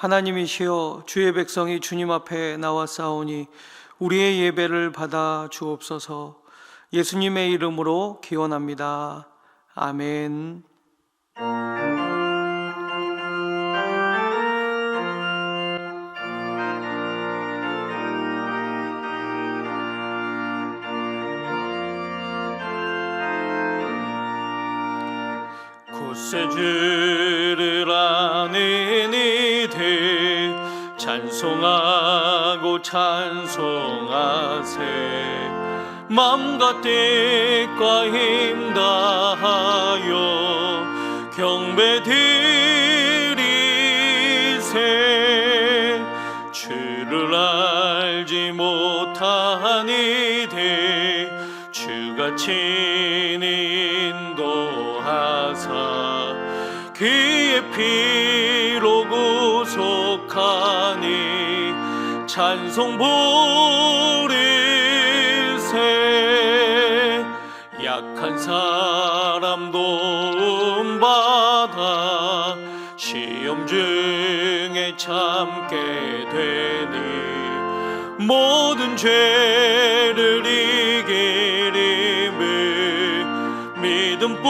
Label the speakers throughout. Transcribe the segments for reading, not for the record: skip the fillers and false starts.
Speaker 1: 하나님이시여, 주의 백성이 주님 앞에 나왔사오니 우리의 예배를 받아 주옵소서. 예수님의 이름으로 기원합니다. 아멘.
Speaker 2: 굳세 주를 아는 이들 찬송하고 찬송하세. 마음과 뜻과 힘 다하여 경배 드리세. 주를 알지 못한 이들 주가 친히 인도하사 그의 피로 구속하니 찬송 부르세. 약한 사람 도움받아 시험 중에 참게 되니 모든 죄를 이기림을 믿음뿐이라.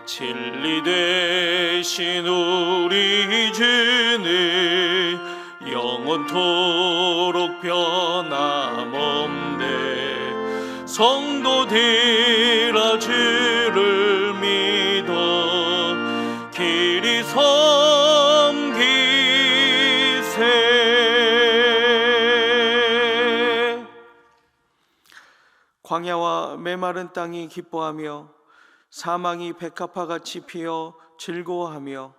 Speaker 2: 진리 되신 우리 주는 영원토록 변함없네. 성도들아 주를 믿어 길이 섬기세.
Speaker 1: 광야와 메마른 땅이 기뻐하며 사망이 백합화같이 피어 즐거워하며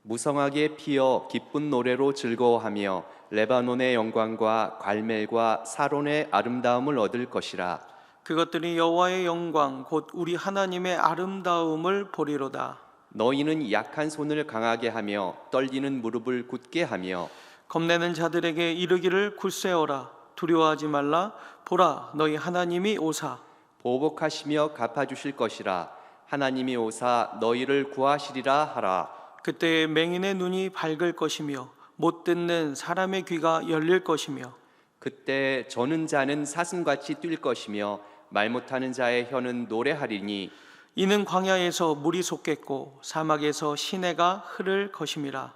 Speaker 3: 무성하게 피어 기쁜 노래로 즐거워하며 레바논의 영광과 갈멜과 사론의 아름다움을 얻을 것이라.
Speaker 1: 그것들이 여호와의 영광 곧 우리 하나님의 아름다움을 보리로다.
Speaker 3: 너희는 약한 손을 강하게 하며 떨리는 무릎을 굳게 하며
Speaker 1: 겁내는 자들에게 이르기를 굳세어라. 두려워하지 말라. 보라, 너희 하나님이 오사.
Speaker 3: 보복하시며 갚아주실 것이라. 하나님이 오사 너희를 구하시리라 하라.
Speaker 1: 그때 맹인의 눈이 밝을 것이며 못 듣는 사람의 귀가 열릴 것이며
Speaker 3: 그때 저는 자는 사슴같이 뛸 것이며 말 못하는 자의 혀는 노래하리니
Speaker 1: 이는 광야에서 물이 솟겠고 사막에서 시내가 흐를 것임이라.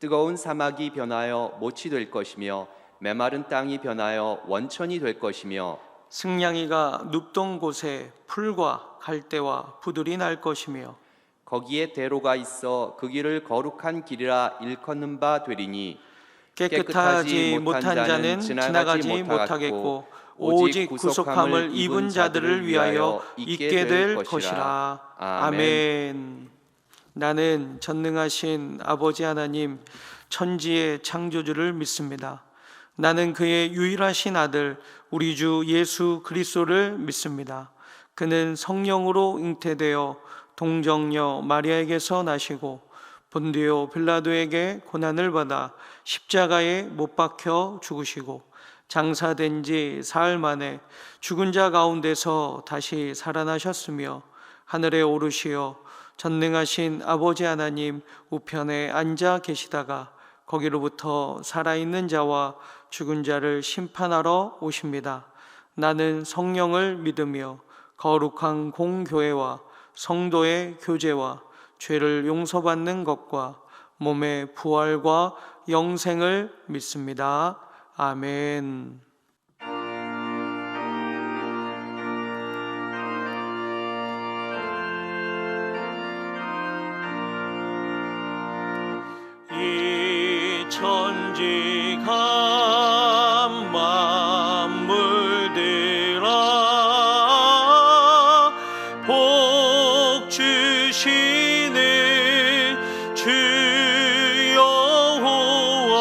Speaker 3: 뜨거운 사막이 변하여 못이 될 것이며 메마른 땅이 변하여 원천이 될 것이며
Speaker 1: 승냥이가 눕던 곳에 풀과 갈대와 부들이 날 것이며
Speaker 3: 거기에 대로가 있어 그 길을 거룩한 길이라 일컫는 바 되리니
Speaker 1: 깨끗하지 못한 자는 지나가지 못하겠고 오직 구속함을 입은 자들을 위하여 있게 될 것이라. 아멘. 나는 전능하신 아버지 하나님 천지의 창조주를 믿습니다. 나는 그의 유일하신 아들 우리 주 예수 그리스도를 믿습니다. 그는 성령으로 잉태되어 동정녀 마리아에게서 나시고 본디오 빌라도에게 고난을 받아 십자가에 못 박혀 죽으시고 장사된 지 사흘 만에 죽은 자 가운데서 다시 살아나셨으며 하늘에 오르시어 전능하신 아버지 하나님 우편에 앉아 계시다가 거기로부터 살아있는 자와 죽은 자를 심판하러 오십니다. 나는 성령을 믿으며 거룩한 공교회와 성도의 교제와 죄를 용서받는 것과 몸의 부활과 영생을 믿습니다. 아멘.
Speaker 2: 이 천지가 만물들아 복 주시는 주 여호와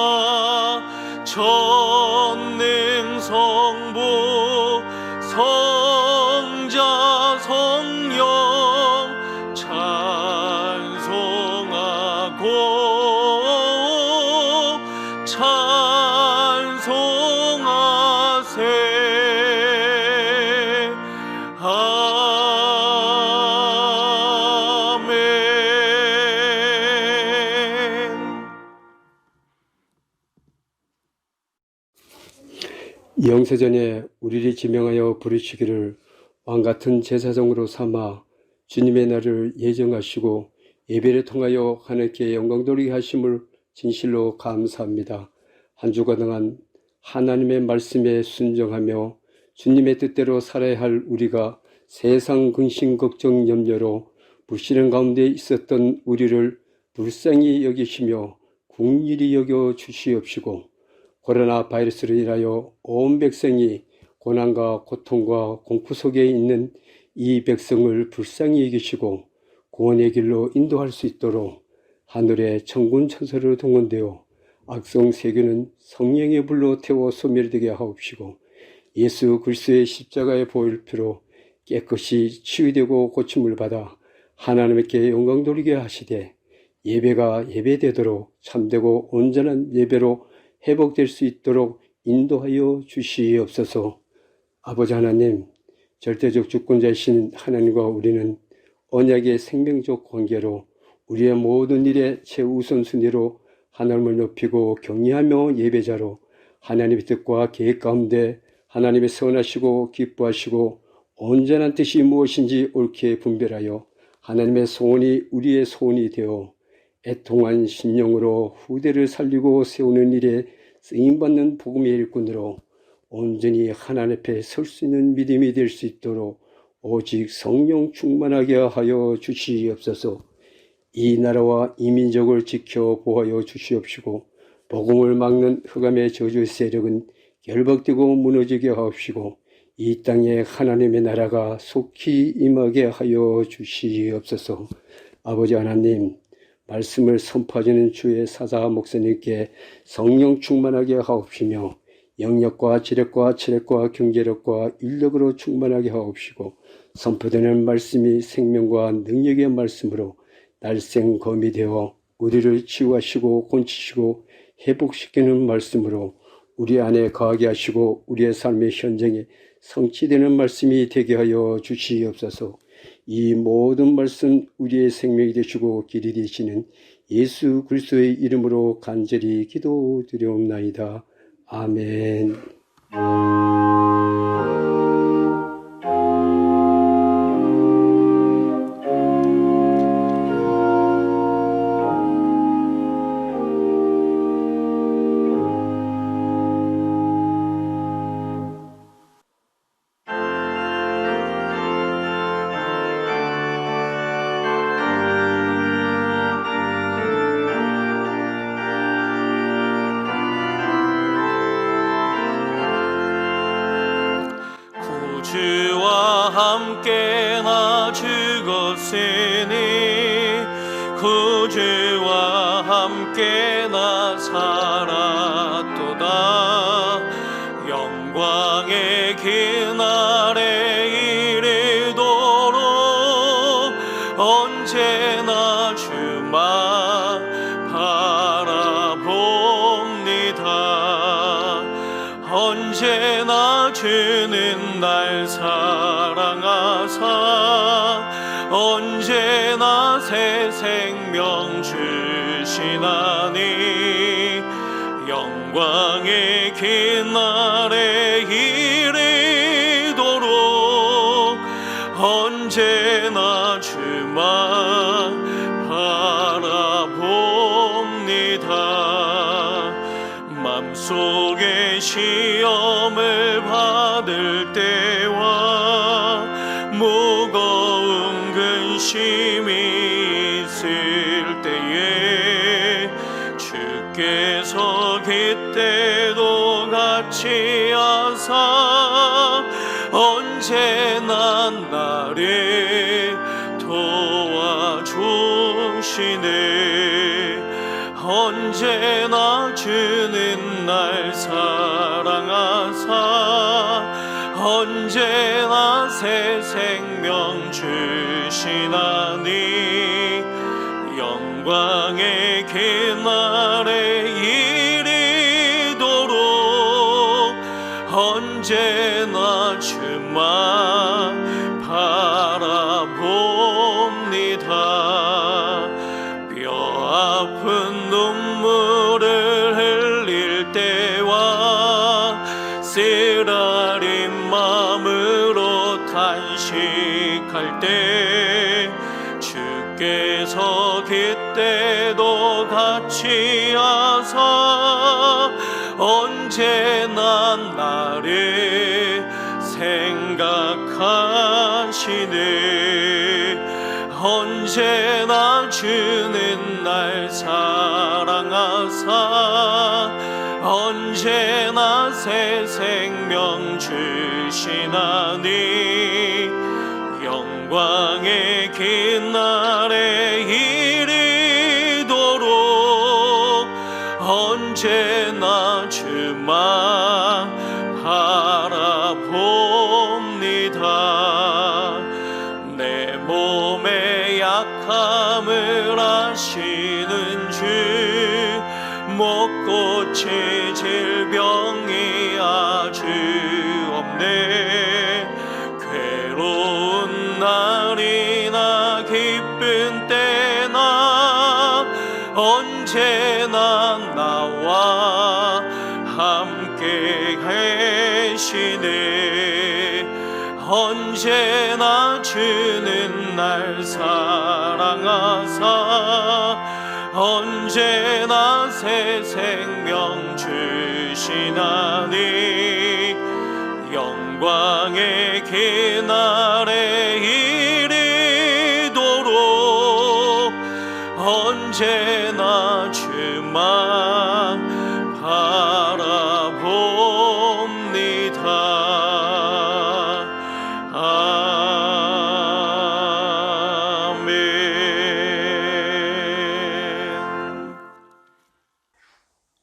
Speaker 2: 전능 성부 성자 성령 찬송하고 찬송하세. 아멘.
Speaker 4: 영세전에 우리를 지명하여 부르시기를 왕같은 제사장으로 삼아 주님의 날을 예정하시고 예배를 통하여 하나님께 영광 돌리게 하심을 진실로 감사합니다. 한 주간 동안 하나님의 말씀에 순종하며 주님의 뜻대로 살아야 할 우리가 세상 근심 걱정 염려로 불신앙 가운데 있었던 우리를 불쌍히 여기시며 긍휼히 여겨 주시옵시고, 코로나 바이러스로 인하여 온 백성이 고난과 고통과 공포 속에 있는 이 백성을 불쌍히 여기시고 구원의 길로 인도할 수 있도록 하늘의 천군 천사로 동원되어 악성 세균은 성령의 불로 태워 소멸되게 하옵시고, 예수 그리스도의 십자가의 보혈피로 깨끗이 치유되고 고침을 받아 하나님께 영광 돌리게 하시되 예배가 예배되도록 참되고 온전한 예배로 회복될 수 있도록 인도하여 주시옵소서. 아버지 하나님, 절대적 주권자이신 하나님과 우리는 언약의 생명적 관계로 우리의 모든 일에 최우선순위로 하나님을 높이고 경외하며 예배자로 하나님의 뜻과 계획 가운데 하나님의 선하시고 기뻐하시고 온전한 뜻이 무엇인지 옳게 분별하여 하나님의 소원이 우리의 소원이 되어 애통한 심령으로 후대를 살리고 세우는 일에 쓰임받는 복음의 일꾼으로 온전히 하나님 앞에 설 수 있는 믿음이 될 수 있도록 오직 성령 충만하게 하여 주시옵소서. 이 나라와 이 민족을 지켜 보호하여 주시옵시고, 복음을 막는 흑암의 저주의 세력은 결박되고 무너지게 하옵시고, 이 땅에 하나님의 나라가 속히 임하게 하여 주시옵소서. 아버지 하나님, 말씀을 선포하시는 주의 사사 목사님께 성령 충만하게 하옵시며 영력과 지력과 체력과 경제력과 인력으로 충만하게 하옵시고, 선포되는 말씀이 생명과 능력의 말씀으로 날생검이 되어 우리를 치유하시고 곤치시고 회복시키는 말씀으로 우리 안에 거하게 하시고 우리의 삶의 현장에 성취되는 말씀이 되게 하여 주시옵소서. 이 모든 말씀 우리의 생명이 되시고 길이 되시는 예수 그리스도의 이름으로 간절히 기도드리옵나이다. 아멘.
Speaker 2: 주와 함께 나 죽었으니 구주와 함께 나 살았도다. 영광의 그날에 이르도록 언제나 주만 바라봅니다. 언제나 주는 날 사랑하사 언제나 새 생명 주시나니 영광의 그날에 이르도록 언제나 주만 바라봅니다. 맘속에 시험을 받을 때와 무거운 근심이 있을 때에 주께서 그때도 같이 하사 언제나 나를 도와주시네. 언제나 주는 날 사랑하사 언제나 새 생명 주시나니 영광의 그날에 이르도록 언제나 주만 바라봅니다. 뼈 아픈 눈물을 흘릴 때와 때 주께서 그때도 같이 하사 언제나 나를 생각하시네. 언제나 주는 날 사랑하사 언제나 새 생명 주시나니 영광의 그날에 이르도록 언제나 주만 바라봅니다. 내 몸의 약함을 아시는 주 못 고칠 질병이 아주 없네. 괴로운 날이나 기쁜 때나 언제나 나와 함께 계시네. 언제나 주는 날 사랑하사 언제나 새 생명 주시나니 영광의 그날에 이르도록 언제나 주만 바라봅니다.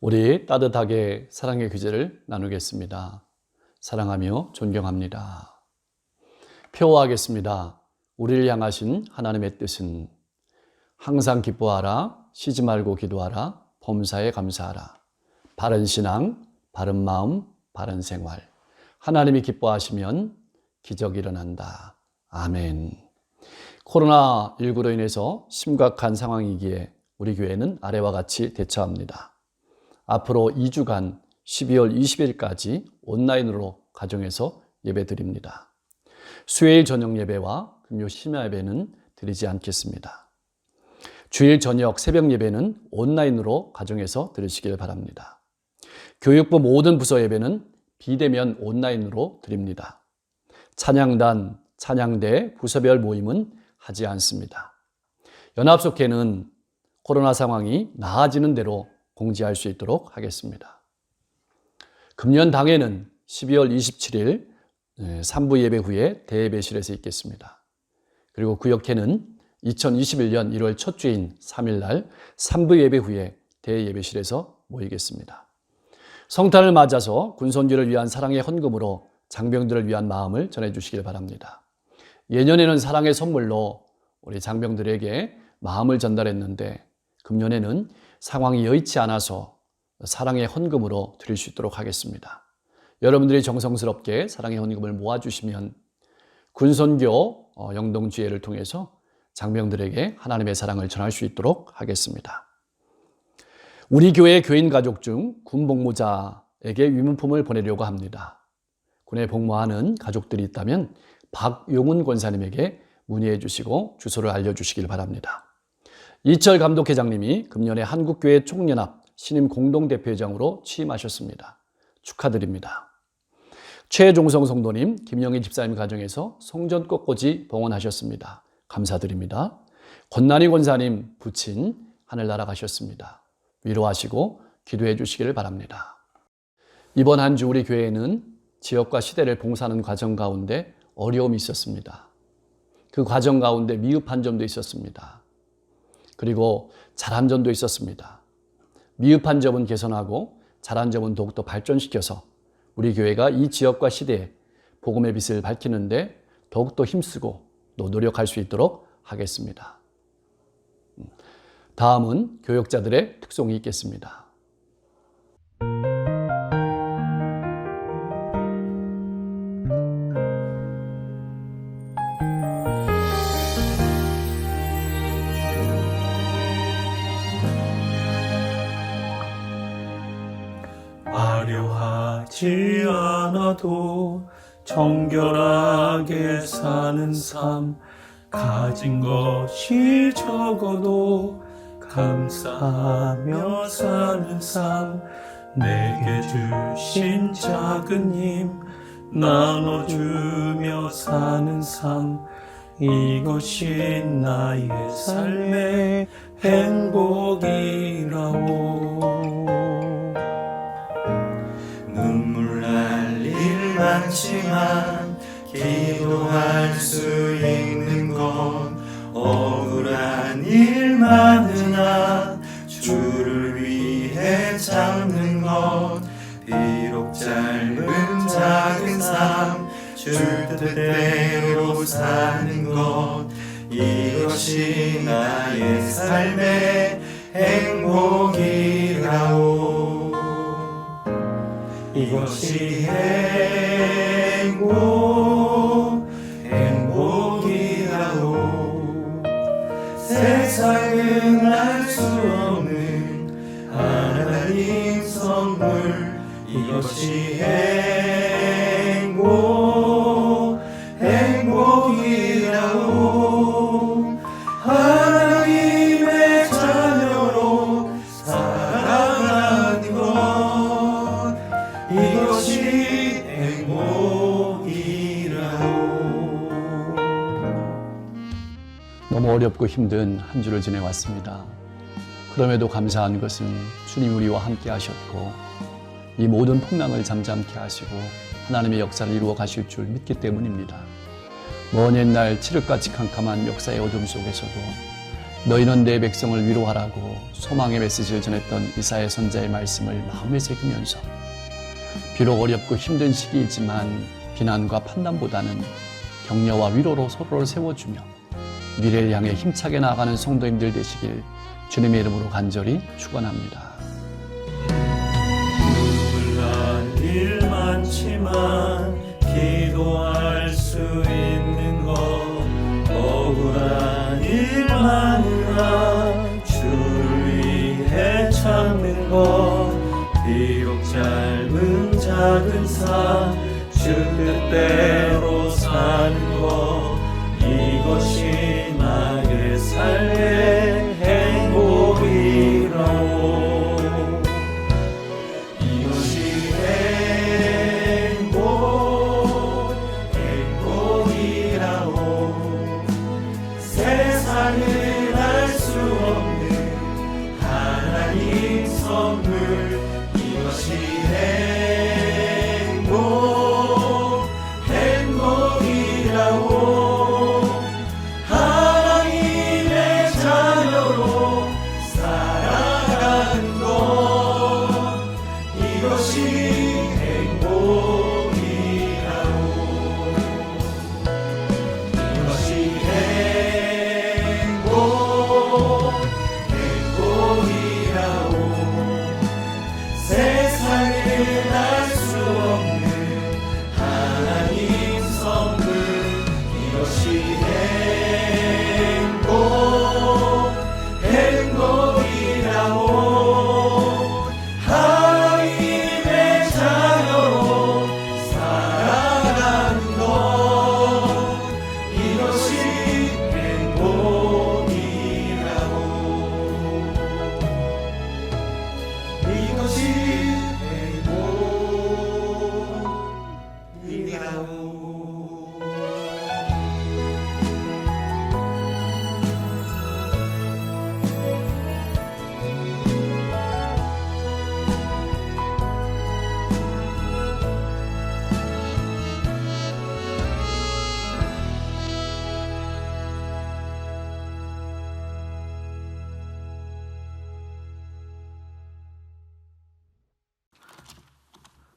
Speaker 5: 우리 따뜻하게 사랑의 규제를 나누겠습니다. 사랑하며 존경합니다. 표어하겠습니다. 우리를 향하신 하나님의 뜻은 항상 기뻐하라, 쉬지 말고 기도하라, 범사에 감사하라. 바른 신앙, 바른 마음, 바른 생활. 하나님이 기뻐하시면 기적이 일어난다. 아멘. 코로나19로 인해서 심각한 상황이기에 우리 교회는 아래와 같이 대처합니다. 앞으로 2주간 12월 20일까지 온라인으로 가정에서 예배 드립니다. 수요일 저녁 예배와 금요 심야 예배는 드리지 않겠습니다. 주일 저녁 새벽 예배는 온라인으로 가정에서 드리시길 바랍니다. 교육부 모든 부서 예배는 비대면 온라인으로 드립니다. 찬양단, 찬양대, 부서별 모임은 하지 않습니다. 연합속회는 코로나 상황이 나아지는 대로 공지할 수 있도록 하겠습니다. 금년 당회는 12월 27일 3부 예배 후에 대예배실에서 있겠습니다. 그리고 구역회는 2021년 1월 첫 주인 3일날 3부 예배 후에 대예배실에서 모이겠습니다. 성탄을 맞아서 군손교를 위한 사랑의 헌금으로 장병들을 위한 마음을 전해주시길 바랍니다. 예년에는 사랑의 선물로 우리 장병들에게 마음을 전달했는데 금년에는 상황이 여의치 않아서 사랑의 헌금으로 드릴 수 있도록 하겠습니다. 여러분들이 정성스럽게 사랑의 헌금을 모아주시면 군선교 영동지회를 통해서 장병들에게 하나님의 사랑을 전할 수 있도록 하겠습니다. 우리 교회 교인 가족 중 군 복무자에게 유문품을 보내려고 합니다. 군에 복무하는 가족들이 있다면 박용훈 권사님에게 문의해 주시고 주소를 알려주시길 바랍니다. 이철 감독회장님이 금년에 한국교회 총연합 신임 공동대표회장으로 취임하셨습니다. 축하드립니다. 최종성 성도님, 김영희 집사님 가정에서 송전꽃꽂이 봉헌하셨습니다. 감사드립니다. 권난희 권사님 부친 하늘나라 가셨습니다. 위로하시고 기도해 주시기를 바랍니다. 이번 한 주 우리 교회에는 지역과 시대를 봉사하는 과정 가운데 어려움이 있었습니다. 그 과정 가운데 미흡한 점도 있었습니다. 그리고 잘한 점도 있었습니다. 미흡한 점은 개선하고 잘한 점은 더욱더 발전시켜서 우리 교회가 이 지역과 시대에 복음의 빛을 밝히는데 더욱더 힘쓰고 또 노력할 수 있도록 하겠습니다. 다음은 교역자들의 특송이 있겠습니다.
Speaker 2: 화려하지 않아도 정결하게 사는 삶 가진 것이 적어도 감사하며 사는 삶, 내게 주신 작은 힘 나눠주며 사는 삶, 이것이 나의 삶의 행복이라오. 눈물 날 일 많지만 기도할 수 있는 건 억울한 일 많으나 주를 위해 참는 것, 비록 짧은 작은 삶 주 뜻대로 사는 것, 이것이 나의 삶의 행복이라오. 이것이 행복이라오. 세상은 알 수 없는 하나님 선물, 이것이 행복이라오. 하나님의 자녀로 살아가는 것, 이것이 행복이라오.
Speaker 5: 너무 어렵고 힘든 한 주를 지내왔습니다. 그럼에도 감사한 것은 주님 우리와 함께 하셨고 이 모든 풍랑을 잠잠케 하시고 하나님의 역사를 이루어 가실 줄 믿기 때문입니다. 먼 옛날 칠흑같이 캄캄한 역사의 어둠 속에서도 너희는 내 백성을 위로하라고 소망의 메시지를 전했던 이사야 선지자의 말씀을 마음에 새기면서 비록 어렵고 힘든 시기이지만 비난과 판단보다는 격려와 위로로 서로를 세워주며 미래를 향해 힘차게 나아가는 성도님들 되시길 주님의 이름으로 간절히 축원합니다.
Speaker 2: 눈물 날 일 많지만 기도할 수 있는 것, 억울한 일 많으나 주를 위해 참는 것, 비록 짧은 작은 삶 주 뜻대로 사는 것, 이것이 나의 삶의 행복이라오. 이것이 행복이라오. 세상은 알 수 없는 하나님 선물, 이것이 행복이라오. 하나님의 자녀로 살아가는 것, 이것이 행복이라오. 이것이 행복이라오. 세상은 알 수 없는 하나님 선물, 이것이 행복이라오. 하나님의 자녀로 살아가는 것, 이것이 행복이라오. 이것이 행복이라오.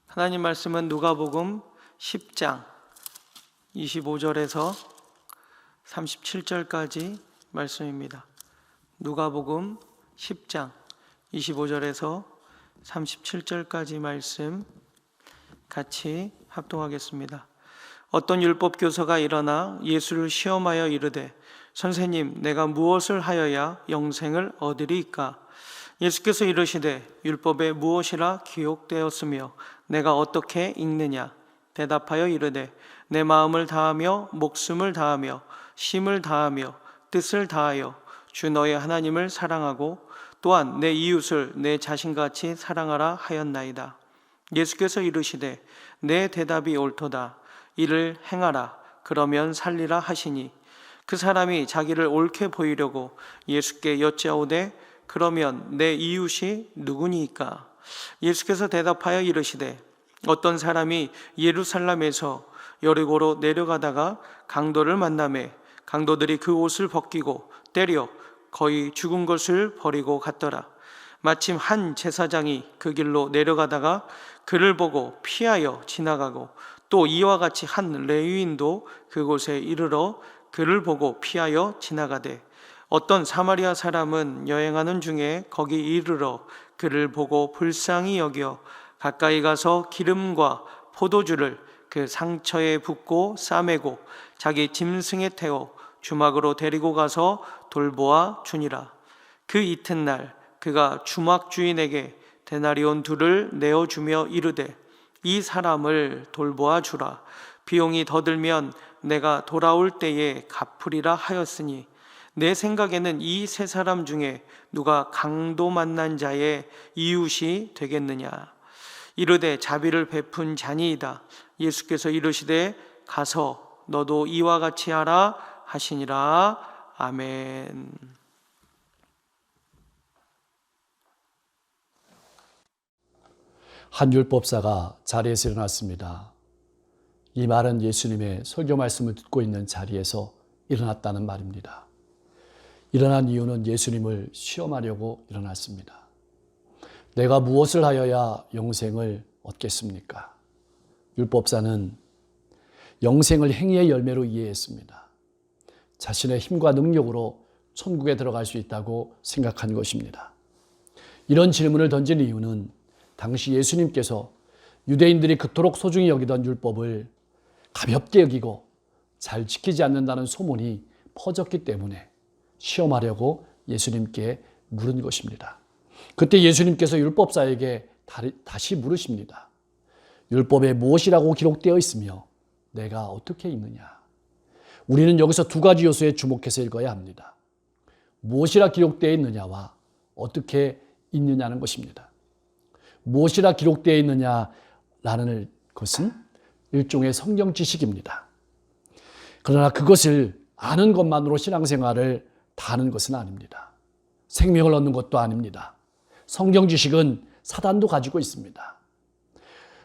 Speaker 1: 하나님 말씀은 누가복음 10장 25절에서 37절까지 말씀입니다. 누가복음 10장 25절에서 37절까지 말씀 같이 합동하겠습니다. 어떤 율법 교사가 일어나 예수를 시험하여 이르되 선생님, 내가 무엇을 하여야 영생을 얻으리이까? 예수께서 이르시되 율법에 무엇이라 기록되었으며 내가 어떻게 읽느냐? 대답하여 이르되 내 마음을 다하며 목숨을 다하며 심을 다하며 뜻을 다하여 주 너의 하나님을 사랑하고 또한 내 이웃을 내 자신같이 사랑하라 하였나이다. 예수께서 이르시되 내 대답이 옳도다. 이를 행하라. 그러면 살리라 하시니 그 사람이 자기를 옳게 보이려고 예수께 여짜오되 그러면 내 이웃이 누구니이까? 예수께서 대답하여 이르시되 어떤 사람이 예루살렘에서 여리고로 내려가다가 강도를 만나매 강도들이 그 옷을 벗기고 때려 거의 죽은 것을 버리고 갔더라. 마침 한 제사장이 그 길로 내려가다가 그를 보고 피하여 지나가고 또 이와 같이 한 레위인도 그곳에 이르러 그를 보고 피하여 지나가되 어떤 사마리아 사람은 여행하는 중에 거기 이르러 그를 보고 불쌍히 여겨 가까이 가서 기름과 포도주를 그 상처에 붓고 싸매고 자기 짐승에 태워 주막으로 데리고 가서 돌보아 주니라. 그 이튿날 그가 주막 주인에게 데나리온 2를 내어주며 이르되 이 사람을 돌보아 주라. 비용이 더 들면 내가 돌아올 때에 갚으리라 하였으니 내 생각에는 이 3사람 중에 누가 강도 만난 자의 이웃이 되겠느냐. 이르되 자비를 베푼 자니이다. 예수께서 이르시되 가서 너도 이와 같이 하라 하시니라. 아멘.
Speaker 5: 한 율법사가 자리에서 일어났습니다. 이 말은 예수님의 설교 말씀을 듣고 있는 자리에서 일어났다는 말입니다. 일어난 이유는 예수님을 시험하려고 일어났습니다. 내가 무엇을 하여야 영생을 얻겠습니까? 율법사는 영생을 행위의 열매로 이해했습니다. 자신의 힘과 능력으로 천국에 들어갈 수 있다고 생각한 것입니다. 이런 질문을 던진 이유는 당시 예수님께서 유대인들이 그토록 소중히 여기던 율법을 가볍게 여기고 잘 지키지 않는다는 소문이 퍼졌기 때문에 시험하려고 예수님께 물은 것입니다. 그때 예수님께서 율법사에게 다시 물으십니다. 율법에 무엇이라고 기록되어 있으며 내가 어떻게 읽느냐? 우리는 여기서 2가지 요소에 주목해서 읽어야 합니다. 무엇이라 기록되어 있느냐와 어떻게 읽느냐는 것입니다. 무엇이라 기록되어 있느냐라는 것은 일종의 성경 지식입니다. 그러나 그것을 아는 것만으로 신앙생활을 다하는 것은 아닙니다. 생명을 얻는 것도 아닙니다. 성경 지식은 사단도 가지고 있습니다.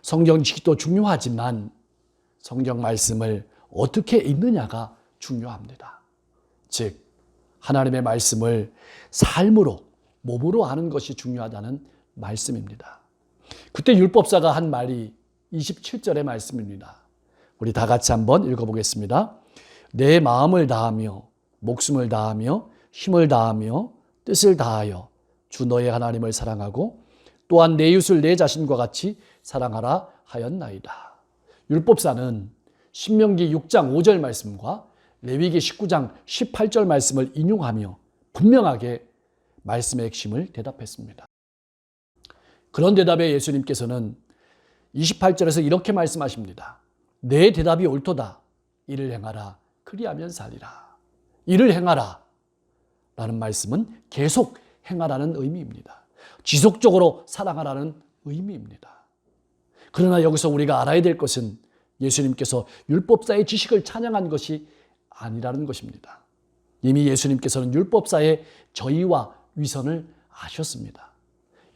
Speaker 5: 성경 지식도 중요하지만 성경 말씀을 어떻게 읽느냐가 중요합니다. 즉 하나님의 말씀을 삶으로, 몸으로 아는 것이 중요하다는 말씀입니다. 그때 율법사가 한 말이 27절의 말씀입니다. 우리 다 같이 한번 읽어보겠습니다. 내 마음을 다하며 목숨을 다하며 힘을 다하며 뜻을 다하여 주 너의 하나님을 사랑하고 또한 내 이웃을 내 자신과 같이 사랑하라 하였나이다. 율법사는 신명기 6장 5절 말씀과 레위기 19장 18절 말씀을 인용하며 분명하게 말씀의 핵심을 대답했습니다. 그런 대답에 예수님께서는 28절에서 이렇게 말씀하십니다. 내 대답이 옳도다. 이를 행하라. 그리하면 살리라. 이를 행하라. 라는 말씀은 계속 행하라는 의미입니다. 지속적으로 사랑하라는 의미입니다. 그러나 여기서 우리가 알아야 될 것은 예수님께서 율법사의 지식을 찬양한 것이 아니라는 것입니다. 이미 예수님께서는 율법사의 저희와 위선을 아셨습니다.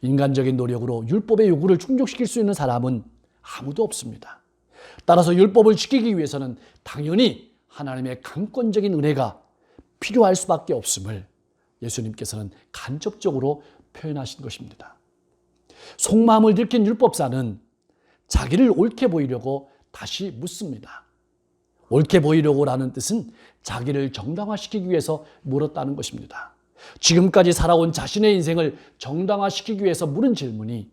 Speaker 5: 인간적인 노력으로 율법의 요구를 충족시킬 수 있는 사람은 아무도 없습니다. 따라서 율법을 지키기 위해서는 당연히 하나님의 강권적인 은혜가 필요할 수밖에 없음을 예수님께서는 간접적으로 표현하신 것입니다. 속마음을 들킨 율법사는 자기를 옳게 보이려고 다시 묻습니다. 옳게 보이려고라는 뜻은 자기를 정당화시키기 위해서 물었다는 것입니다. 지금까지 살아온 자신의 인생을 정당화시키기 위해서 물은 질문이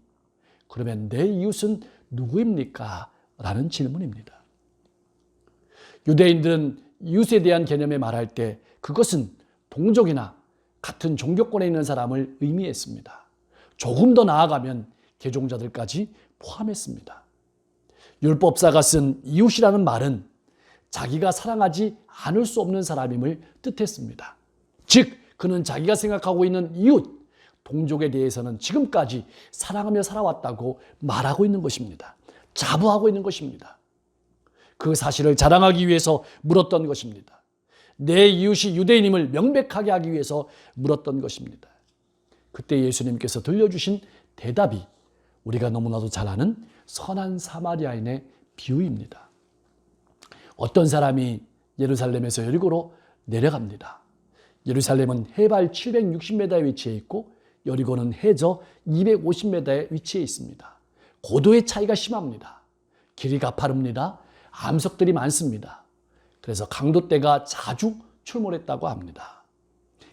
Speaker 5: 그러면 내 이웃은 누구입니까? 라는 질문입니다. 유대인들은 이웃에 대한 개념에 말할 때 그것은 동족이나 같은 종교권에 있는 사람을 의미했습니다. 조금 더 나아가면 개종자들까지 포함했습니다. 율법사가 쓴 이웃이라는 말은 자기가 사랑하지 않을 수 없는 사람임을 뜻했습니다. 즉 그는 자기가 생각하고 있는 이웃, 동족에 대해서는 지금까지 사랑하며 살아왔다고 말하고 있는 것입니다. 자부하고 있는 것입니다. 그 사실을 자랑하기 위해서 물었던 것입니다. 내 이웃이 유대인임을 명백하게 하기 위해서 물었던 것입니다. 그때 예수님께서 들려주신 대답이 우리가 너무나도 잘 아는 선한 사마리아인의 비유입니다. 어떤 사람이 예루살렘에서 여리고로 내려갑니다. 예루살렘은 해발 760m에 위치해 있고 여리고는 해저 250m에 위치해 있습니다. 고도의 차이가 심합니다. 길이 가파릅니다. 암석들이 많습니다. 그래서 강도떼가 자주 출몰했다고 합니다.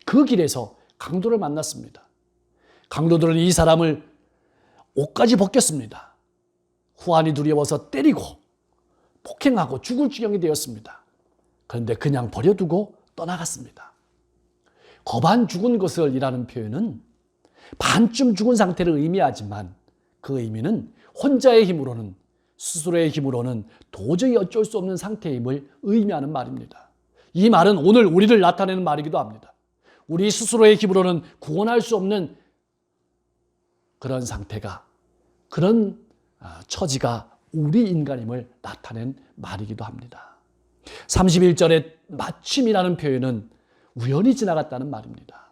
Speaker 5: 그 길에서 강도를 만났습니다. 강도들은 이 사람을 옷까지 벗겼습니다. 후환이 두려워서 때리고 폭행하고 죽을 지경이 되었습니다. 그런데 그냥 버려두고 떠나갔습니다. 거반 죽은 것을 이라는 표현은 반쯤 죽은 상태를 의미하지만 그 의미는 혼자의 힘으로는, 스스로의 힘으로는 도저히 어쩔 수 없는 상태임을 의미하는 말입니다. 이 말은 오늘 우리를 나타내는 말이기도 합니다. 우리 스스로의 힘으로는 구원할 수 없는 그런 상태가, 그런 처지가 우리 인간임을 나타낸 말이기도 합니다. 31절에 마침이라는 표현은 우연히 지나갔다는 말입니다.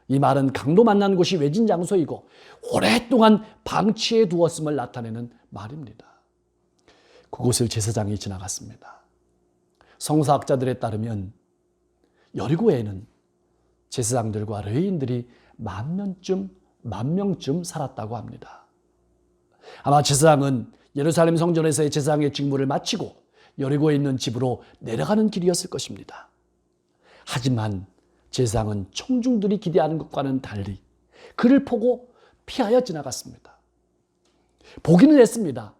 Speaker 5: 이 말은 강도 만난 곳이 외진 장소이고 오랫동안 방치해 두었음을 나타내는 말입니다. 그곳을 제사장이 지나갔습니다. 성서학자들에 따르면 여리고에는 제사장들과 레위인들이 만 명쯤 살았다고 합니다. 아마 제사장은 예루살렘 성전에서의 제사장의 직무를 마치고 여리고에 있는 집으로 내려가는 길이었을 것입니다. 하지만 제사장은 청중들이 기대하는 것과는 달리 그를 보고 피하여 지나갔습니다. 보기는 했습니다.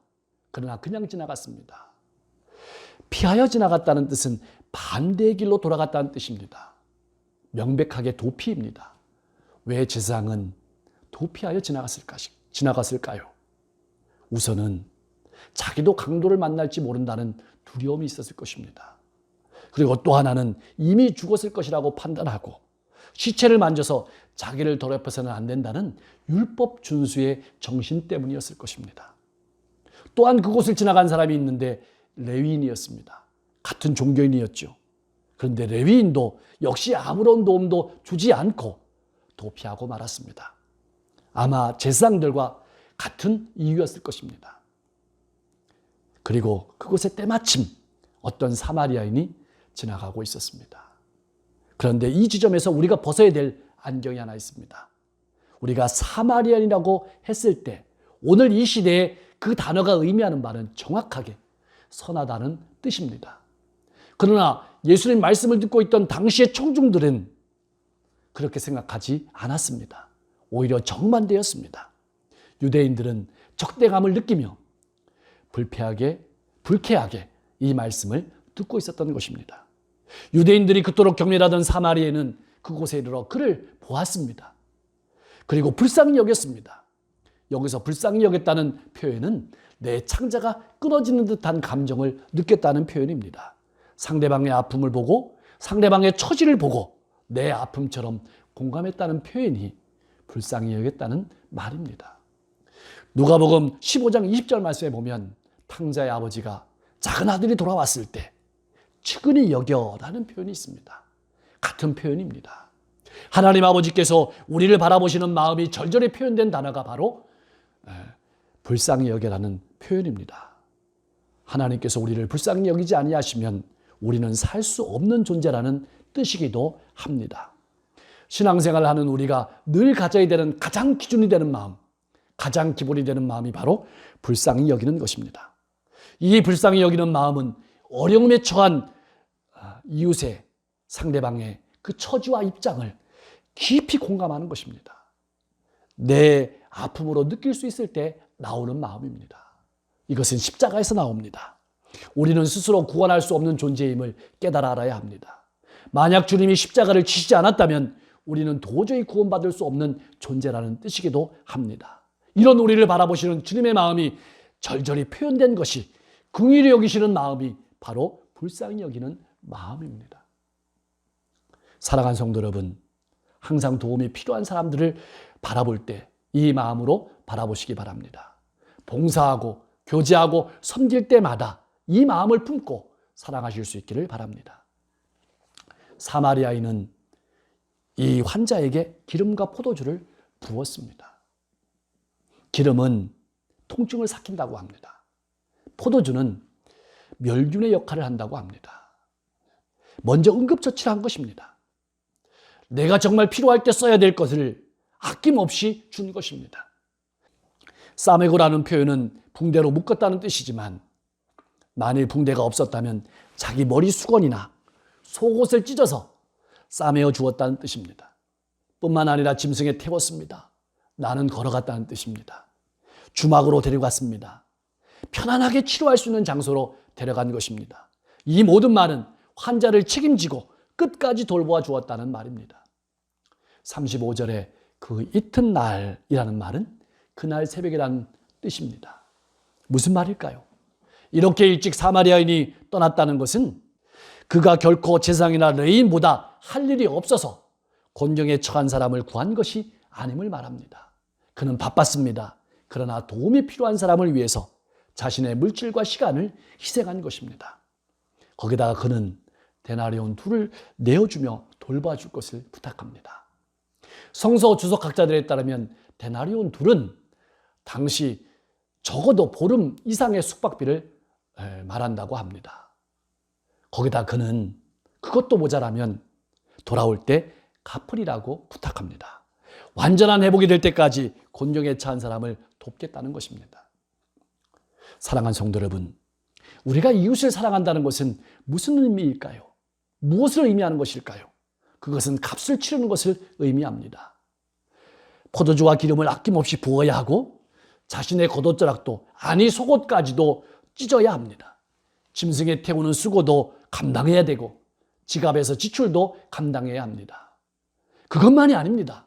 Speaker 5: 그러나 그냥 지나갔습니다. 피하여 지나갔다는 뜻은 반대의 길로 돌아갔다는 뜻입니다. 명백하게 도피입니다. 왜 제사장은 도피하여 지나갔을까요? 우선은 자기도 강도를 만날지 모른다는 두려움이 있었을 것입니다. 그리고 또 하나는 이미 죽었을 것이라고 판단하고 시체를 만져서 자기를 더럽혀서는 안 된다는 율법 준수의 정신 때문이었을 것입니다. 또한 그곳을 지나간 사람이 있는데 레위인이었습니다. 같은 종교인이었죠. 그런데 레위인도 역시 아무런 도움도 주지 않고 도피하고 말았습니다. 아마 제사장들과 같은 이유였을 것입니다. 그리고 그곳에 때마침 어떤 사마리아인이 지나가고 있었습니다. 그런데 이 지점에서 우리가 벗어야 될 안경이 하나 있습니다. 우리가 사마리아인이라고 했을 때 오늘 이 시대에 그 단어가 의미하는 바는 정확하게 선하다는 뜻입니다. 그러나 예수님 말씀을 듣고 있던 당시의 청중들은 그렇게 생각하지 않았습니다. 오히려 정반대였습니다. 유대인들은 적대감을 느끼며 불쾌하게 이 말씀을 듣고 있었던 것입니다. 유대인들이 그토록 경멸하던 사마리아는 그곳에 이르러 그를 보았습니다. 그리고 불쌍히 여겼습니다. 여기서 불쌍히 여겼다는 표현은 내 창자가 끊어지는 듯한 감정을 느꼈다는 표현입니다. 상대방의 아픔을 보고 상대방의 처지를 보고 내 아픔처럼 공감했다는 표현이 불쌍히 여겼다는 말입니다. 누가복음 15장 20절 말씀에 보면 탕자의 아버지가 작은 아들이 돌아왔을 때 측은히 여겨라는 표현이 있습니다. 같은 표현입니다. 하나님 아버지께서 우리를 바라보시는 마음이 절절히 표현된 단어가 바로 불쌍히 여겨라는 표현입니다. 하나님께서 우리를 불쌍히 여기지 아니하시면 우리는 살 수 없는 존재라는 뜻이기도 합니다. 신앙생활을 하는 우리가 늘 가져야 되는 가장 기준이 되는 마음, 가장 기본이 되는 마음이 바로 불쌍히 여기는 것입니다. 이 불쌍히 여기는 마음은 어려움에 처한 이웃의 상대방의 그 처지와 입장을 깊이 공감하는 것입니다. 내 아픔으로 느낄 수 있을 때 나오는 마음입니다. 이것은 십자가에서 나옵니다. 우리는 스스로 구원할 수 없는 존재임을 깨달아 알아야 합니다. 만약 주님이 십자가를 지시지 않았다면 우리는 도저히 구원받을 수 없는 존재라는 뜻이기도 합니다. 이런 우리를 바라보시는 주님의 마음이 절절히 표현된 것이 긍휼히 여기시는 마음이 바로 불쌍히 여기는 마음입니다. 사랑하는 성도 여러분, 항상 도움이 필요한 사람들을 바라볼 때 이 마음으로 바라보시기 바랍니다. 봉사하고 교제하고 섬길 때마다 이 마음을 품고 사랑하실 수 있기를 바랍니다. 사마리아인은 이 환자에게 기름과 포도주를 부었습니다. 기름은 통증을 삭힌다고 합니다. 포도주는 멸균의 역할을 한다고 합니다. 먼저 응급처치를 한 것입니다. 내가 정말 필요할 때 써야 될 것을 아낌없이 준 것입니다. 싸매고라는 표현은 붕대로 묶었다는 뜻이지만 만일 붕대가 없었다면 자기 머리 수건이나 속옷을 찢어서 싸매어 주었다는 뜻입니다. 뿐만 아니라 짐승에 태웠습니다. 나는 걸어갔다는 뜻입니다. 주막으로 데려갔습니다. 편안하게 치료할 수 있는 장소로 데려간 것입니다. 이 모든 말은 환자를 책임지고 끝까지 돌보아 주었다는 말입니다. 35절에 그 이튿날이라는 말은 그날 새벽이라는 뜻입니다. 무슨 말일까요? 이렇게 일찍 사마리아인이 떠났다는 것은 그가 결코 제사장이나 레위인보다 할 일이 없어서 곤경에 처한 사람을 구한 것이 아님을 말합니다. 그는 바빴습니다. 그러나 도움이 필요한 사람을 위해서 자신의 물질과 시간을 희생한 것입니다. 거기다가 그는 데나리온 2를 내어주며 돌봐줄 것을 부탁합니다. 성서 주석학자들에 따르면 데나리온 2는 당시 적어도 보름 이상의 숙박비를 말한다고 합니다. 거기다 그는 그것도 모자라면 돌아올 때 갚으리라고 부탁합니다. 완전한 회복이 될 때까지 곤경에 처한 사람을 돕겠다는 것입니다. 사랑하는 성도 여러분, 우리가 이웃을 사랑한다는 것은 무슨 의미일까요? 무엇을 의미하는 것일까요? 그것은 값을 치르는 것을 의미합니다. 포도주와 기름을 아낌없이 부어야 하고 자신의 겉옷자락도 아니 속옷까지도 찢어야 합니다. 짐승에 태우는 수고도 감당해야 되고 지갑에서 지출도 감당해야 합니다. 그것만이 아닙니다.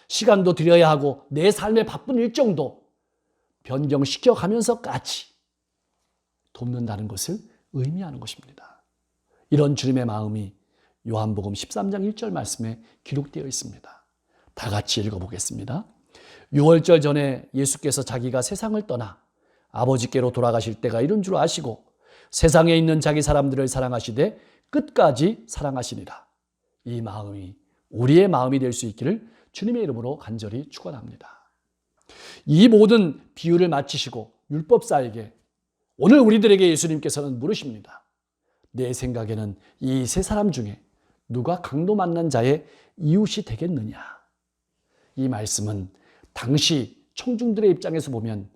Speaker 5: 시간도 들여야 하고 내 삶의 바쁜 일정도 변경시켜 가면서까지 돕는다는 것을 의미하는 것입니다. 이런 주님의 마음이 요한복음 13장 1절 말씀에 기록되어 있습니다. 다 같이 읽어보겠습니다. 6월절 전에 예수께서 자기가 세상을 떠나 아버지께로 돌아가실 때가 이른 줄 아시고 세상에 있는 자기 사람들을 사랑하시되 끝까지 사랑하시니라. 이 마음이 우리의 마음이 될 수 있기를 주님의 이름으로 간절히 축원합니다. 이 모든 비유를 마치시고 율법사에게 오늘 우리들에게 예수님께서는 물으십니다. 내 생각에는 이 세 사람 중에 누가 강도 만난 자의 이웃이 되겠느냐? 이 말씀은 당시 청중들의 입장에서 보면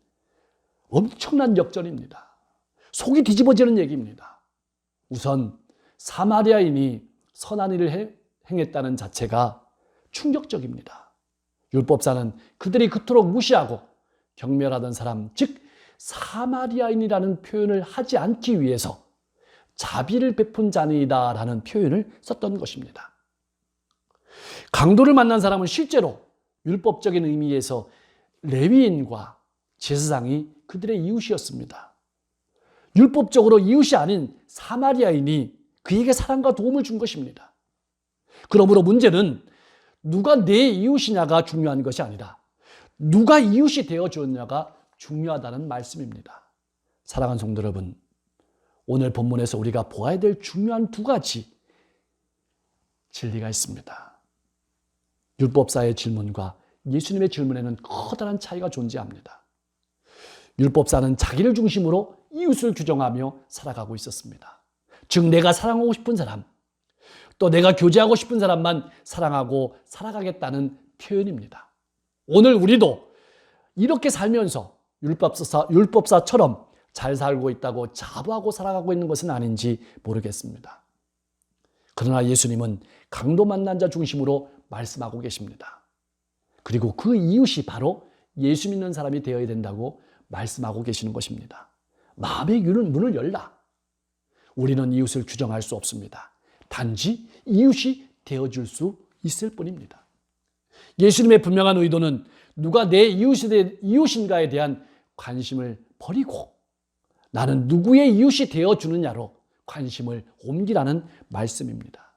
Speaker 5: 엄청난 역전입니다. 속이 뒤집어지는 얘기입니다. 우선 사마리아인이 선한 일을 행했다는 자체가 충격적입니다. 율법사는 그들이 그토록 무시하고 경멸하던 사람, 즉 사마리아인이라는 표현을 하지 않기 위해서 자비를 베푼 자니이다 라는 표현을 썼던 것입니다. 강도를 만난 사람은 실제로 율법적인 의미에서 레위인과 제사장이 그들의 이웃이었습니다. 율법적으로 이웃이 아닌 사마리아인이 그에게 사랑과 도움을 준 것입니다. 그러므로 문제는 누가 내 이웃이냐가 중요한 것이 아니라 누가 이웃이 되어주었냐가 중요하다는 말씀입니다. 사랑하는 성도 여러분, 오늘 본문에서 우리가 보아야 될 중요한 두 가지 진리가 있습니다. 율법사의 질문과 예수님의 질문에는 커다란 차이가 존재합니다. 율법사는 자기를 중심으로 이웃을 규정하며 살아가고 있었습니다. 즉 내가 사랑하고 싶은 사람, 또 내가 교제하고 싶은 사람만 사랑하고 살아가겠다는 표현입니다. 오늘 우리도 이렇게 살면서 율법사처럼 잘 살고 있다고 자부하고 살아가고 있는 것은 아닌지 모르겠습니다. 그러나 예수님은 강도 만난 자 중심으로 말씀하고 계십니다. 그리고 그 이웃이 바로 예수 믿는 사람이 되어야 된다고 말씀하고 계시는 것입니다. 마음의 문을 열라. 우리는 이웃을 규정할 수 없습니다. 단지 이웃이 되어줄 수 있을 뿐입니다. 예수님의 분명한 의도는 누가 내 이웃인가에 대한 관심을 버리고 나는 누구의 이웃이 되어주느냐로 관심을 옮기라는 말씀입니다.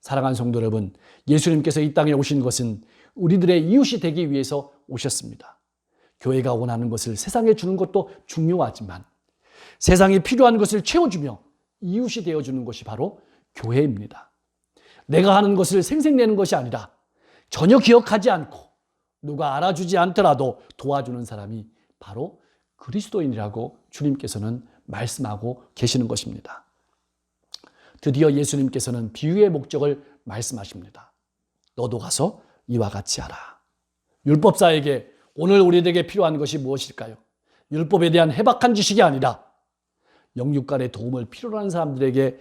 Speaker 5: 사랑하는 성도 여러분, 예수님께서 이 땅에 오신 것은 우리들의 이웃이 되기 위해서 오셨습니다. 교회가 원하는 것을 세상에 주는 것도 중요하지만 세상에 필요한 것을 채워주며 이웃이 되어주는 것이 바로 교회입니다. 내가 하는 것을 생색내는 것이 아니라 전혀 기억하지 않고 누가 알아주지 않더라도 도와주는 사람이 바로 그리스도인이라고 주님께서는 말씀하고 계시는 것입니다. 드디어 예수님께서는 비유의 목적을 말씀하십니다. 너도 가서 이와 같이 하라. 율법사에게 오늘 우리에게 필요한 것이 무엇일까요? 율법에 대한 해박한 지식이 아니라 영육간의 도움을 필요로 하는 사람들에게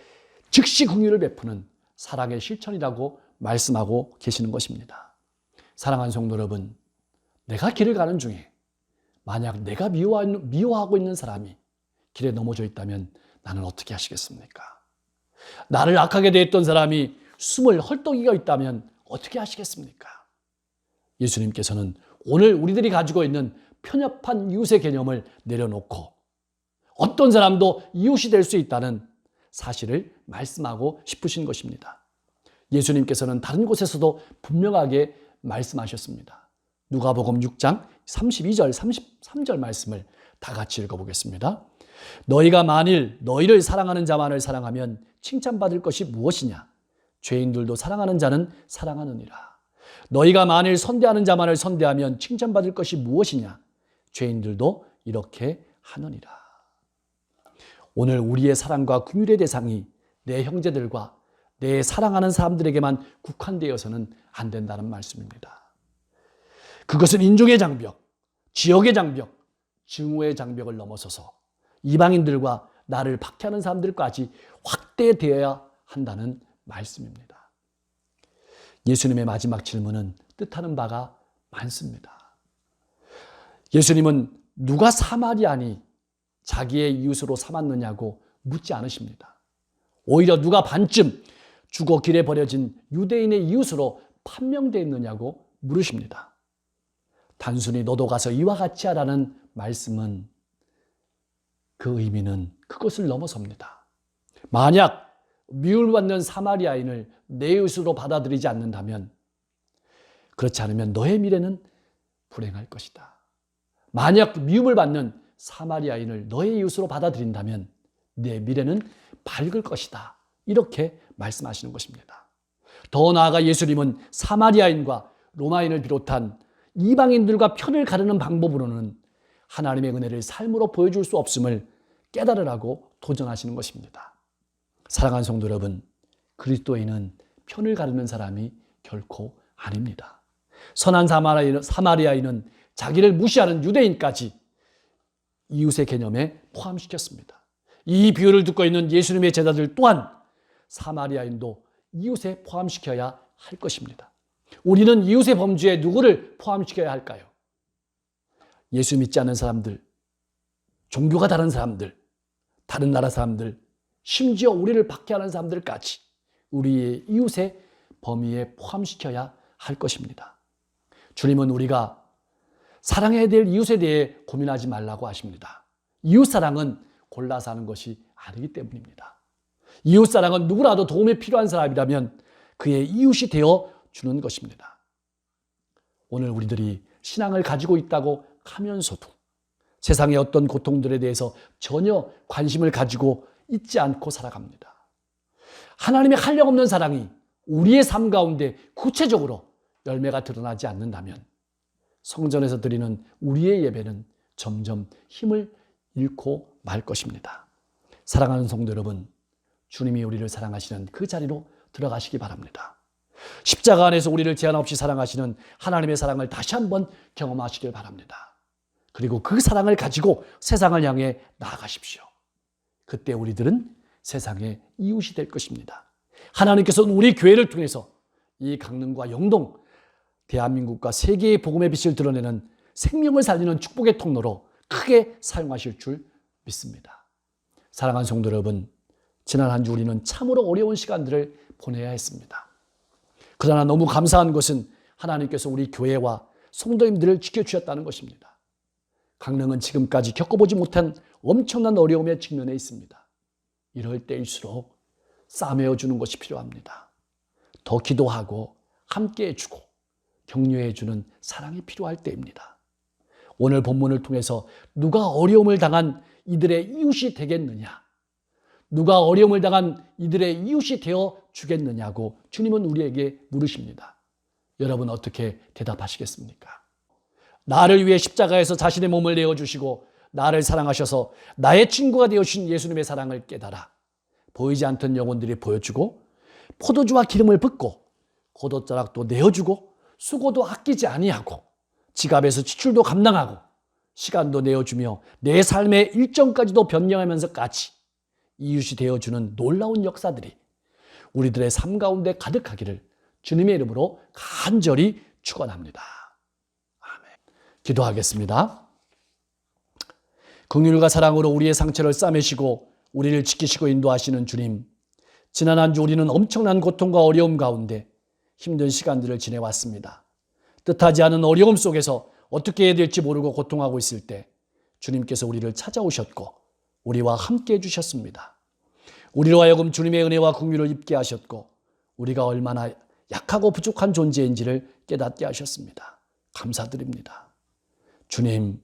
Speaker 5: 즉시 긍휼을 베푸는 사랑의 실천이라고 말씀하고 계시는 것입니다. 사랑하는 성도 여러분, 내가 길을 가는 중에 만약 내가 미워하고 있는 사람이 길에 넘어져 있다면 나는 어떻게 하시겠습니까? 나를 악하게 대했던 사람이 숨을 헐떡이고 있다면 어떻게 하시겠습니까? 예수님께서는 오늘 우리들이 가지고 있는 편협한 이웃의 개념을 내려놓고 어떤 사람도 이웃이 될 수 있다는 사실을 말씀하고 싶으신 것입니다. 예수님께서는 다른 곳에서도 분명하게 말씀하셨습니다. 누가복음 6장 32절 33절 말씀을 다 같이 읽어보겠습니다. 너희가 만일 너희를 사랑하는 자만을 사랑하면 칭찬받을 것이 무엇이냐? 죄인들도 사랑하는 자는 사랑하느니라. 너희가 만일 선대하는 자만을 선대하면 칭찬받을 것이 무엇이냐? 죄인들도 이렇게 하느니라. 오늘 우리의 사랑과 긍휼의 대상이 내 형제들과 내 사랑하는 사람들에게만 국한되어서는 안 된다는 말씀입니다. 그것은 인종의 장벽, 지역의 장벽, 증오의 장벽을 넘어서서 이방인들과 나를 박해하는 사람들까지 확대되어야 한다는 말씀입니다. 예수님의 마지막 질문은 뜻하는 바가 많습니다. 예수님은 누가 사마리아니 자기의 이웃으로 삼았느냐고 묻지 않으십니다. 오히려 누가 반쯤 죽어 길에 버려진 유대인의 이웃으로 판명되었느냐고 물으십니다. 단순히 너도 가서 이와 같이 하라는 말씀은 그 의미는 그것을 넘어섭니다. 만약 미움받는 사마리아인을 내 이웃으로 받아들이지 않는다면, 그렇지 않으면 너의 미래는 불행할 것이다. 만약 미움을 받는 사마리아인을 너의 이웃으로 받아들인다면 내 미래는 밝을 것이다. 이렇게 말씀하시는 것입니다. 더 나아가 예수님은 사마리아인과 로마인을 비롯한 이방인들과 편을 가르는 방법으로는 하나님의 은혜를 삶으로 보여줄 수 없음을 깨달으라고 도전하시는 것입니다. 사랑하는 성도 여러분, 그리스도인은 편을 가르는 사람이 결코 아닙니다. 선한 사마리아인은 자기를 무시하는 유대인까지 이웃의 개념에 포함시켰습니다. 이 비유를 듣고 있는 예수님의 제자들 또한 사마리아인도 이웃에 포함시켜야 할 것입니다. 우리는 이웃의 범주에 누구를 포함시켜야 할까요? 예수 믿지 않는 사람들, 종교가 다른 사람들, 다른 나라 사람들, 심지어 우리를 박해하는 사람들까지 우리의 이웃의 범위에 포함시켜야 할 것입니다. 주님은 우리가 사랑해야 될 이웃에 대해 고민하지 말라고 하십니다. 이웃사랑은 골라서 하는 것이 아니기 때문입니다. 이웃사랑은 누구라도 도움이 필요한 사람이라면 그의 이웃이 되어 주는 것입니다. 오늘 우리들이 신앙을 가지고 있다고 하면서도 세상의 어떤 고통들에 대해서 전혀 관심을 가지고 있지 않고 살아갑니다. 하나님의 한량없는 사랑이 우리의 삶 가운데 구체적으로 열매가 드러나지 않는다면 성전에서 드리는 우리의 예배는 점점 힘을 잃고 말 것입니다. 사랑하는 성도 여러분, 주님이 우리를 사랑하시는 그 자리로 들어가시기 바랍니다. 십자가 안에서 우리를 제한 없이 사랑하시는 하나님의 사랑을 다시 한번 경험하시길 바랍니다. 그리고 그 사랑을 가지고 세상을 향해 나아가십시오. 그때 우리들은 세상의 이웃이 될 것입니다. 하나님께서는 우리 교회를 통해서 이 강릉과 영동, 대한민국과 세계의 복음의 빛을 드러내는 생명을 살리는 축복의 통로로 크게 사용하실 줄 믿습니다. 사랑하는 성도 여러분, 지난 한 주 우리는 참으로 어려운 시간들을 보내야 했습니다. 그러나 너무 감사한 것은 하나님께서 우리 교회와 성도님들을 지켜주셨다는 것입니다. 강릉은 지금까지 겪어보지 못한 엄청난 어려움에 직면해 있습니다. 이럴 때일수록 싸매어 주는 것이 필요합니다. 더 기도하고 함께 해주고 격려해 주는 사랑이 필요할 때입니다. 오늘 본문을 통해서 누가 어려움을 당한 이들의 이웃이 되겠느냐, 누가 어려움을 당한 이들의 이웃이 되어 주겠느냐고 주님은 우리에게 물으십니다. 여러분 어떻게 대답하시겠습니까? 나를 위해 십자가에서 자신의 몸을 내어주시고 나를 사랑하셔서 나의 친구가 되어주신 예수님의 사랑을 깨달아 보이지 않던 영혼들이 보여주고 포도주와 기름을 붓고 겉옷자락도 내어주고 수고도 아끼지 아니하고 지갑에서 지출도 감당하고 시간도 내어주며 내 삶의 일정까지도 변경하면서까지 이웃이 되어주는 놀라운 역사들이 우리들의 삶 가운데 가득하기를 주님의 이름으로 간절히 축원합니다. 아멘. 기도하겠습니다. 긍휼과 사랑으로 우리의 상처를 싸매시고 우리를 지키시고 인도하시는 주님, 지난 한 주 우리는 엄청난 고통과 어려움 가운데 힘든 시간들을 지내왔습니다. 뜻하지 않은 어려움 속에서 어떻게 해야 될지 모르고 고통하고 있을 때 주님께서 우리를 찾아오셨고 우리와 함께 해주셨습니다. 우리로 하여금 주님의 은혜와 긍휼을 입게 하셨고 우리가 얼마나 약하고 부족한 존재인지를 깨닫게 하셨습니다. 감사드립니다. 주님,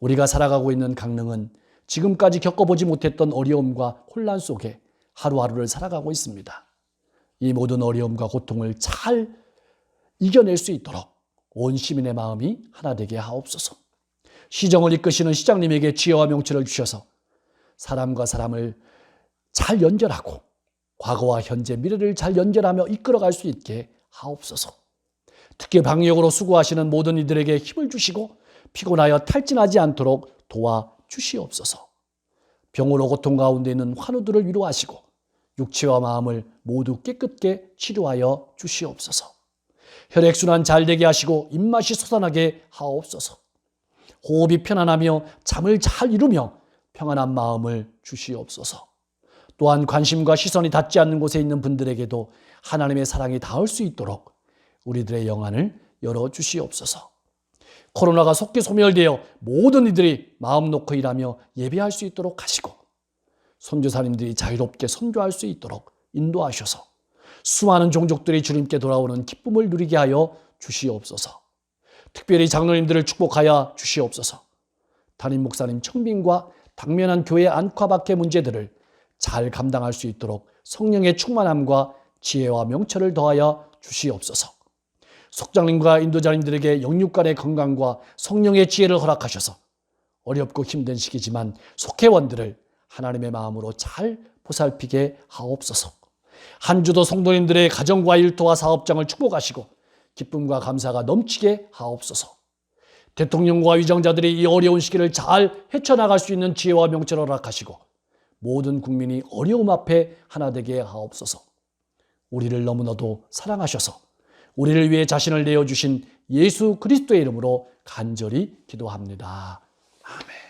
Speaker 5: 우리가 살아가고 있는 강릉은 지금까지 겪어보지 못했던 어려움과 혼란 속에 하루하루를 살아가고 있습니다. 이 모든 어려움과 고통을 잘 이겨낼 수 있도록 온 시민의 마음이 하나 되게 하옵소서. 시정을 이끄시는 시장님에게 지혜와 명철을 주셔서 사람과 사람을 잘 연결하고 과거와 현재, 미래를 잘 연결하며 이끌어갈 수 있게 하옵소서. 특히 방역으로 수고하시는 모든 이들에게 힘을 주시고 피곤하여 탈진하지 않도록 도와주시옵소서. 병으로 고통 가운데 있는 환우들을 위로하시고 육체와 마음을 모두 깨끗게 치료하여 주시옵소서. 혈액순환 잘 되게 하시고 입맛이 솟아나게 하옵소서. 호흡이 편안하며 잠을 잘 이루며 평안한 마음을 주시옵소서. 또한 관심과 시선이 닿지 않는 곳에 있는 분들에게도 하나님의 사랑이 닿을 수 있도록 우리들의 영안을 열어주시옵소서. 코로나가 속기 소멸되어 모든 이들이 마음 놓고 일하며 예배할 수 있도록 하시고 선교사님들이 자유롭게 선교할 수 있도록 인도하셔서 수많은 종족들이 주님께 돌아오는 기쁨을 누리게 하여 주시옵소서. 특별히 장로님들을 축복하여 주시옵소서. 담임 목사님 청빙과 당면한 교회 안팎박해 문제들을 잘 감당할 수 있도록 성령의 충만함과 지혜와 명철을 더하여 주시옵소서. 속장님과 인도자님들에게 영육간의 건강과 성령의 지혜를 허락하셔서 어렵고 힘든 시기지만 속회원들을 하나님의 마음으로 잘 보살피게 하옵소서. 한 주도 성도님들의 가정과 일터와 사업장을 축복하시고 기쁨과 감사가 넘치게 하옵소서. 대통령과 위정자들이 이 어려운 시기를 잘 헤쳐나갈 수 있는 지혜와 명철을 허락하시고 모든 국민이 어려움 앞에 하나 되게 하옵소서. 우리를 너무나도 사랑하셔서 우리를 위해 자신을 내어주신 예수 그리스도의 이름으로 간절히 기도합니다. 아멘.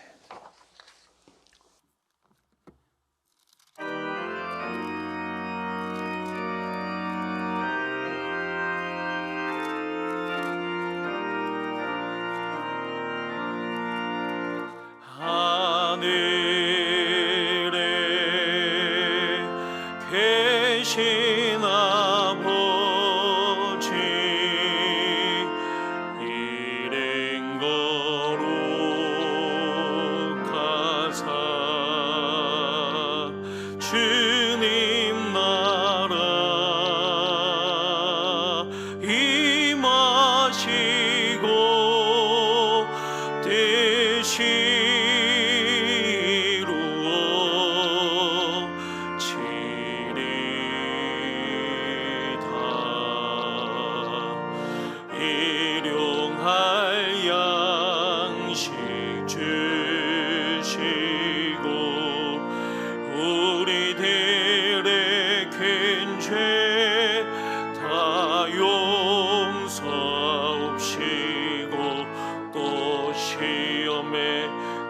Speaker 1: 하늘에 계신 아버지, 이른 거룩하사 주님 나라 임하시고 뜻이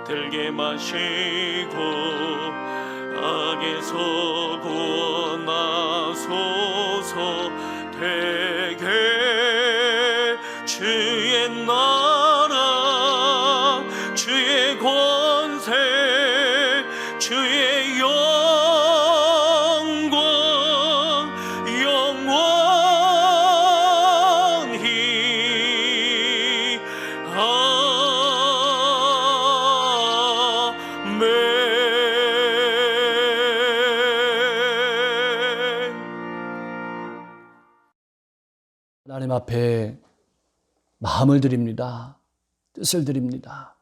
Speaker 1: 들게 마시고 악에서 구원하소서. 되게 주의 나라 주의 권세 주의 영광
Speaker 5: 하나님 앞에 마음을 드립니다. 뜻을 드립니다.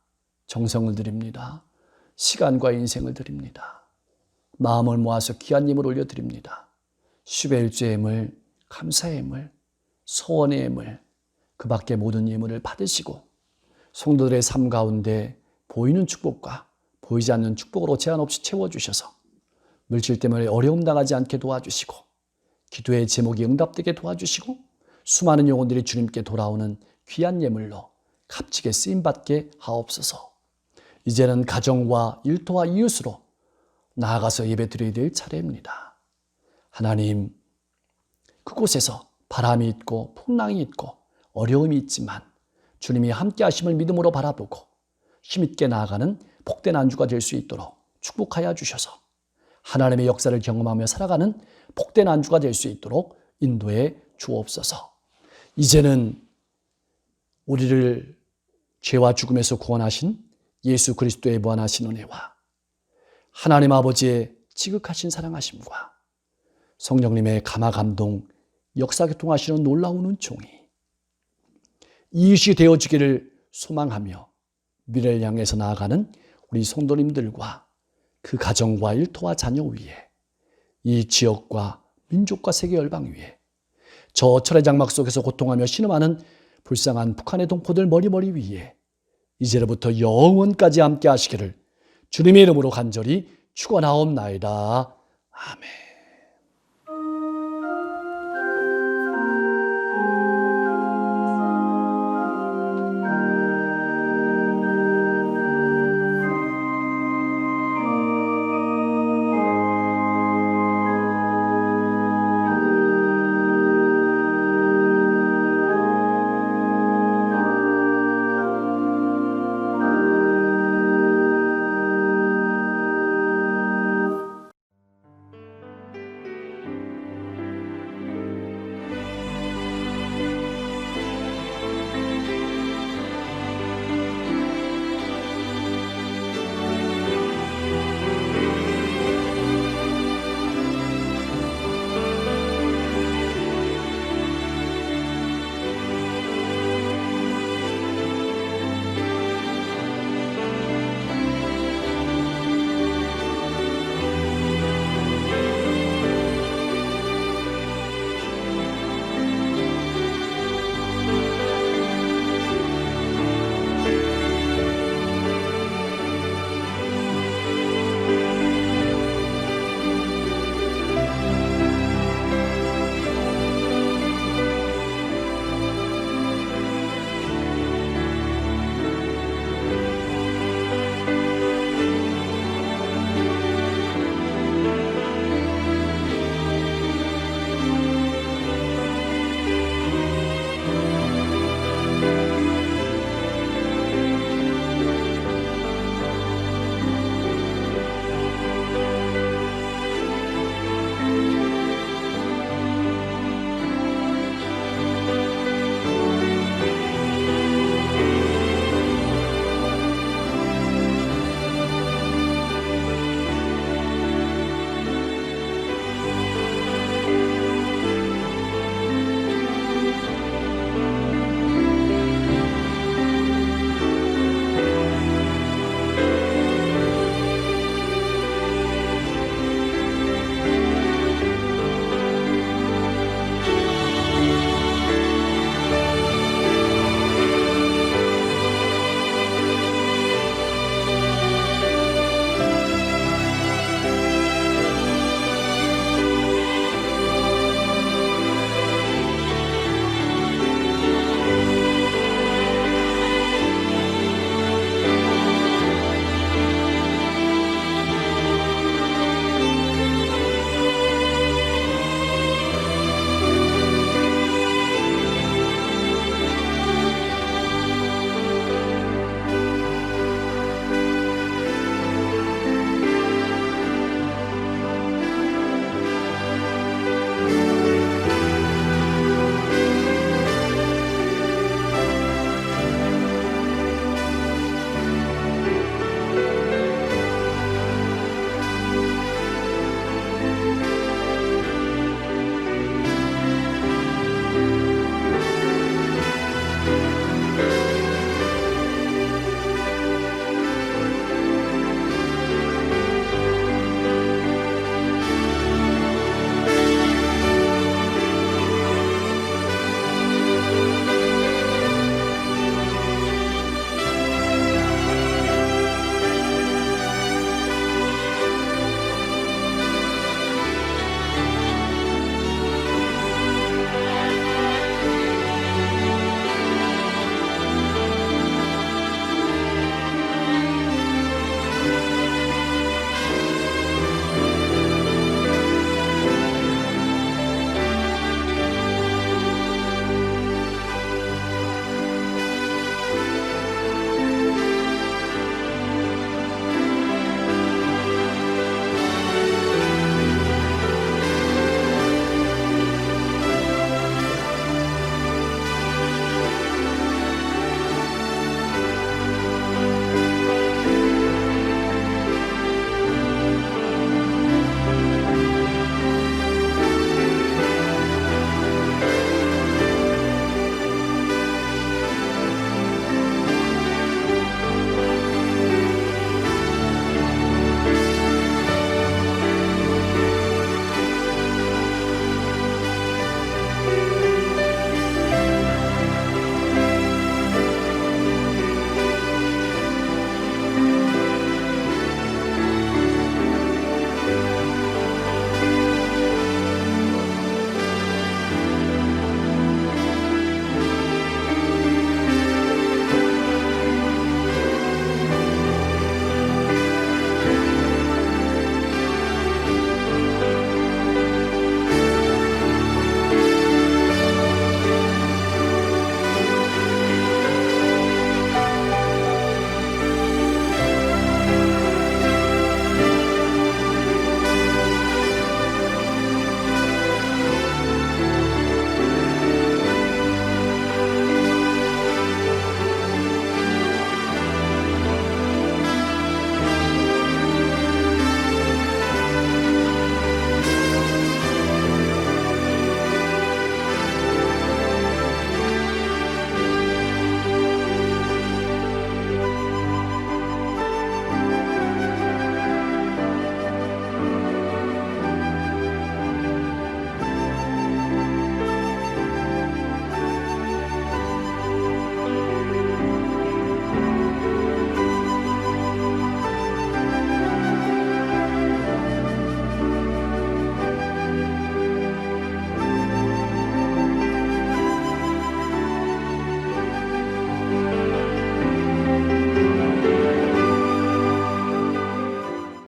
Speaker 5: 정성을 드립니다. 시간과 인생을 드립니다. 마음을 모아서 귀한 예물 올려드립니다. 수배일주의 예물, 감사의 예물, 소원의 예물, 그 밖에 모든 예물을 받으시고 성도들의 삶 가운데 보이는 축복과 보이지 않는 축복으로 제한 없이 채워주셔서 물질 때문에 어려움 당하지 않게 도와주시고 기도의 제목이 응답되게 도와주시고 수많은 영혼들이 주님께 돌아오는 귀한 예물로 값지게 쓰임받게 하옵소서. 이제는 가정과 일터와 이웃으로 나아가서 예배드려야 될 차례입니다. 하나님, 그곳에서 바람이 있고 풍랑이 있고 어려움이 있지만 주님이 함께 하심을 믿음으로 바라보고 힘있게 나아가는 복된 안주가 될 수 있도록 축복하여 주셔서 하나님의 역사를 경험하며 살아가는 복된 안주가 될 수 있도록 인도해 주옵소서. 이제는 우리를 죄와 죽음에서 구원하신 예수 그리스도의 무한하신 은혜와 하나님 아버지의 지극하신 사랑하심과 성령님의 감화 감동 역사교통하시는 놀라운 은총이 이웃이 되어지기를 소망하며 미래를 향해서 나아가는 우리 성도님들과 그 가정과 일터와 자녀 위에 이 지역과 민족과 세계 열방 위에 저 철의 장막 속에서 고통하며 신음하는 불쌍한 북한의 동포들 머리 위에 이제로부터 영원까지 함께 하시기를 주님의 이름으로 간절히 축원하옵나이다. 아멘.